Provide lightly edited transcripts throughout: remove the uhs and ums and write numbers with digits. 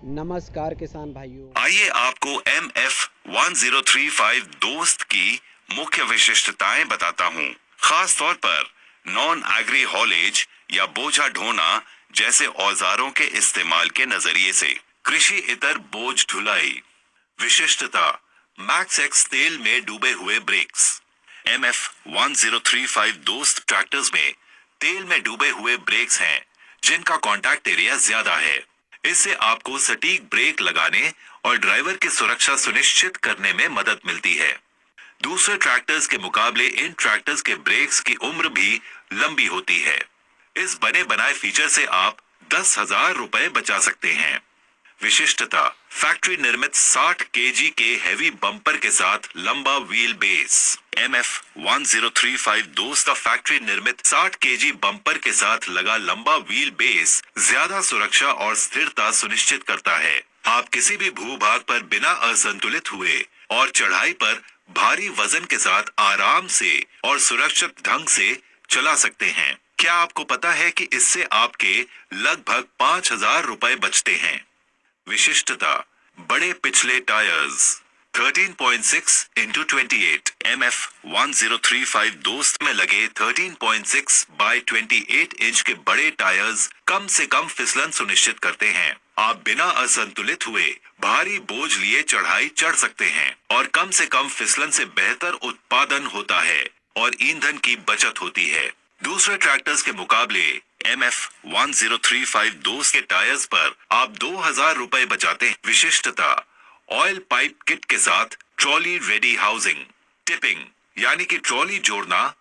नमस्कार किसान भाइयों। आइए आपको MF1035 दोस्त की मुख्य विशिष्टताएं बताता हूं। खास तौर पर नॉन एग्री हॉलेज या बोझा ढोना जैसे औजारों के इस्तेमाल के नजरिए से। कृषि इतर बोझ ढुलाई। विशिष्टता मैक्स एक्स तेल में डूबे हुए ब्रेक्स। MF1035 दोस्त ट्रैक्टर्स में तेल में डूबे हुए ब्रेक्स हैं जिनका कॉन्टैक्ट एरिया ज्यादा है। इससे आपको सटीक ब्रेक लगाने और ड्राइवर की सुरक्षा सुनिश्चित करने में मदद मिलती है। दूसरे ट्रैक्टर्स के मुकाबले इन ट्रैक्टर्स के ब्रेक्स की उम्र भी लंबी होती है। इस बने बनाए फीचर से आप 10,000 रुपए बचा सकते हैं। विशिष्टता फैक्ट्री निर्मित 60 केजी के हेवी बम्पर के साथ लंबा व्हील बेस। MF1035 दोस्त का फैक्ट्री निर्मित 60 केजी बम्पर के साथ लगा लंबा व्हील बेस ज्यादा सुरक्षा और स्थिरता सुनिश्चित करता है। आप किसी भी भूभाग पर बिना असंतुलित हुए और चढ़ाई पर भारी वजन के साथ आराम से और सुरक्षित ढंग से चला सकते हैं। क्या आपको पता है कि इससे आपके लगभग 5,000 रुपए बचते हैं। विशिष्टता बड़े पिछले टायर्स 13.6 into 28। MF1035 दोस्त में लगे 13.6 by 28 इंच के बड़े टायर्स कम से कम फिसलन सुनिश्चित करते हैं। आप बिना असंतुलित हुए भारी बोझ लिए चढ़ाई चढ़ सकते हैं और कम से कम फिसलन से बेहतर उत्पादन होता है और ईंधन की बचत होती है। दूसरे ट्रैक्टर्स के मुकाबले MF1035 दोस्त के टायर्स पर आप 2,000 रुपए बचाते हैं। विशिष्टता ऑयल पाइप किट के साथ ट्रॉली रेडी हाउसिंग। टिपिंग यानी कि ट्रॉली जोड़ना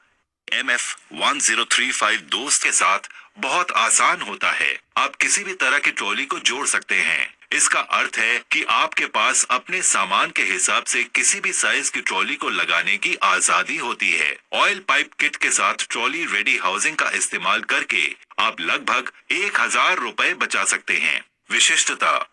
MF1035 दोस्त के साथ बहुत आसान होता है। आप किसी भी तरह की ट्रॉली को जोड़ सकते हैं। इसका अर्थ है कि आपके पास अपने सामान के हिसाब से किसी भी साइज की ट्रॉली को लगाने की आजादी होती है। ऑयल पाइप किट के साथ ट्रॉली रेडी हाउसिंग का इस्तेमाल करके आप लगभग 1,000 रुपए बचा सकते हैं। विशिष्टता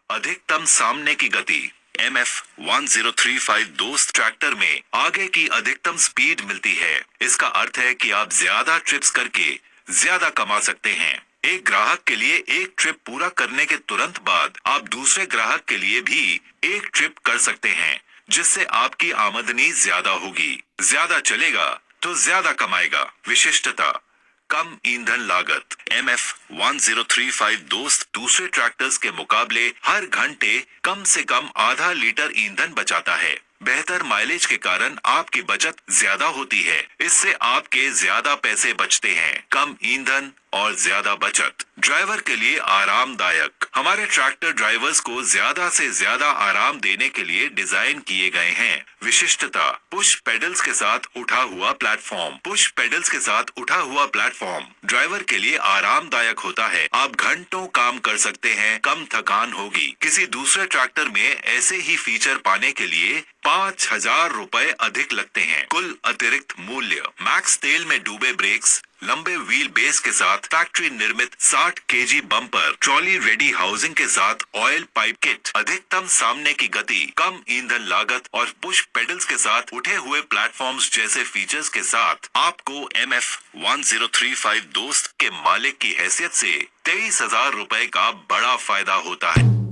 अधिकतम सामने की गति। MF1035 दोस्त ट्रैक्टर में आगे की अधिकतम स्पीड मिलती है। इसका अर्थ है कि आप ज्यादा ट्रिप्स करके ज्यादा कमा सकते हैं। एक ग्राहक के लिए एक ट्रिप पूरा करने के तुरंत बाद आप दूसरे ग्राहक के लिए भी एक ट्रिप कर सकते हैं, जिससे आपकी आमदनी ज्यादा होगी। ज्यादा चलेगा तो ज्यादा कमाएगा। विशिष्टता कम ईंधन लागत। MF1035 दोस्त दूसरे ट्रैक्टर्स के मुकाबले हर घंटे कम से कम आधा लीटर ईंधन बचाता है। बेहतर माइलेज के कारण आपकी बचत ज्यादा होती है। इससे आपके ज्यादा पैसे बचते हैं। कम ईंधन और ज्यादा बचत। ड्राइवर के लिए आरामदायक। हमारे ट्रैक्टर ड्राइवर्स को ज्यादा से ज्यादा आराम देने के लिए डिजाइन किए गए हैं। विशिष्टता पुश पेडल्स के साथ उठा हुआ प्लेटफॉर्म। पुश पेडल्स के साथ उठा हुआ प्लेटफॉर्म ड्राइवर के लिए आरामदायक होता है। आप घंटों काम कर सकते हैं, कम थकान होगी। किसी दूसरे ट्रैक्टर में ऐसे ही फीचर पाने के लिए 5,000 रुपए अधिक लगते हैं। कुल अतिरिक्त मूल्य मैक्स तेल में डूबे ब्रेक्स, लंबे व्हील बेस के साथ फैक्ट्री निर्मित 60 KG bumper, trolley ready housing के साथ ऑयल पाइप किट, अधिकतम सामने की गति, कम ईंधन लागत और पुश पेडल्स के साथ उठे हुए प्लेटफॉर्म्स जैसे फीचर्स के साथ आपको MF1035 दोस्त के मालिक की हैसियत से 23,000 रुपए का बड़ा फायदा होता है।